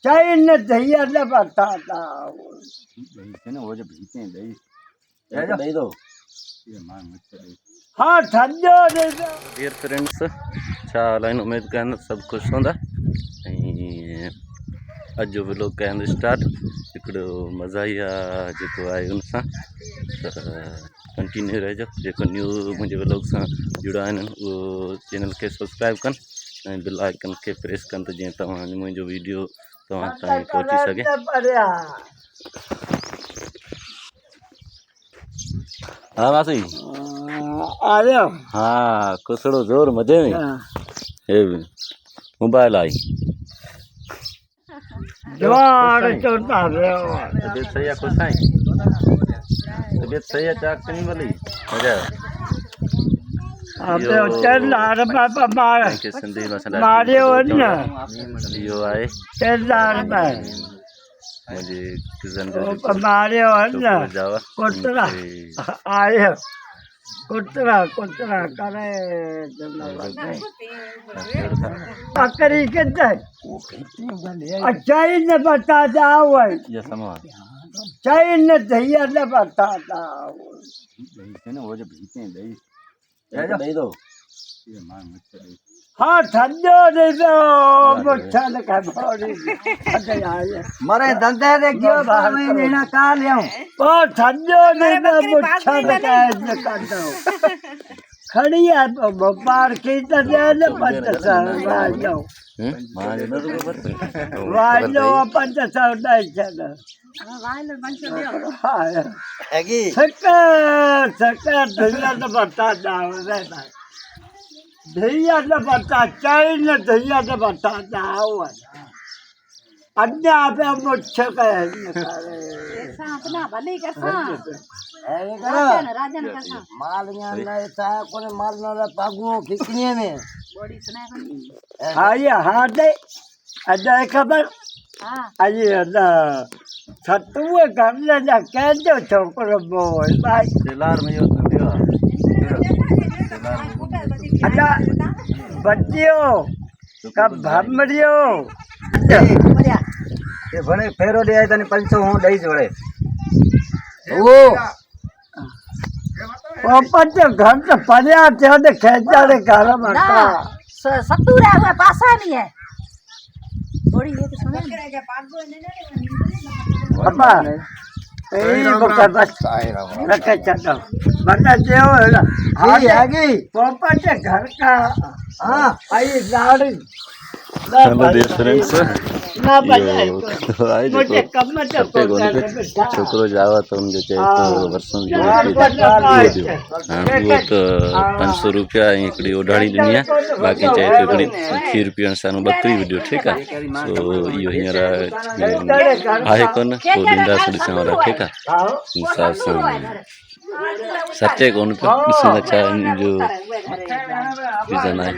चाय न दही न बताता वो जो भीते हैं दही दही दो ये मांग मुझसे दही हाँ ठंडो दे दो। डियर फ्रेंड्स छा लाइन उम्मीद कन सब खुश होंदा अज जो व्लॉग कन स्टार्ट हिकिड़ो मज़ा ही आहे जेको आहे उन सां त कंटिन्यू रहिजो जेको न्यू मुंहिंजे व्लॉग सां जुड़ा आहिनि उहो चैनल खे सब्सक्राइब कनि ऐं बेल आइकन खे प्रेस कनि त जीअं तव्हां मुंहिंजो वीडियो तव्हां ताईं पहुची सघे। हाँ मासी आ जाओ। हाँ खुसड़ो जोर मजे में हे मोबाइल आई जवान चौथा तबीयत सही है खुश आई तबीयत सही है चाक नहीं वाली मजा अबे चल आर बाबा मार के संदेश में मारियो न यो आए चल में मुझे किजन मारियो न जावा कुतरा आए कुतरा कुतरा करे बकरी के दे अच्छा ही न बता जाओ ये समझ चाय न दही न बता जाओ दही वो जो भीते हैं दही दो ये मांग मुझसे दही हाँ ठंडो दे दो मुझे न का बड़ी मरे धंधे दे क्यों मैं लेना का ले आऊं ओ ठंडो दे दो मुझे न का दो खड़ी है बार की तरह पंच वालो मां जो न रुको वालो पंच नहीं चलो हैगी सकर सकर धैया न बता जाओ रे धैया न बता चाय न धैया न बता जाओ अन्य पे मुझे अपना भले कैसा राजन कैसा माल यहाँ नहीं था कोने माल ना पागुओं खिचने में बॉडी सुना हाँ ये हाँ दे अजय खबर हां आइए ना छतुए करने जा कह दो छोकरो बोल भाई दिलार में यो दियो अच्छा बच्चियों कब भमरियो ये बड़े फेरो ले आए तने 500 हूं दही जोड़े वो पंच घर से पड़िया थे ने खेचा रे घर में ना सत्तू रे हुए पासा नहीं है बॉडी ये तो सुने पापा ए बकर बस रखे चलो बता देओ हाँ आगे पापा के घर का हाँ आई गाड़ी हेलो डियर फ्रेंड्स ना बजाए आई मुझे देखो कब में तो छुट्टे गोन पे छोकरो जावा तो हम जो चाहे तो वर्षों जो वो तो 500 रुपया हिकिड़ी ओढाड़ी ॾिनी आहे बाक़ी चाहे तो हिकिड़ी खीर पीअण सां बकरी विडियो ठीकु आहे सो इहो हींअर आहे कोन पोइ ॾींदासीं ॾिसण वारा ठीकु आहे हिसाब सां सचे कोन पियो ॾिसण छा जो रीज़न आहे।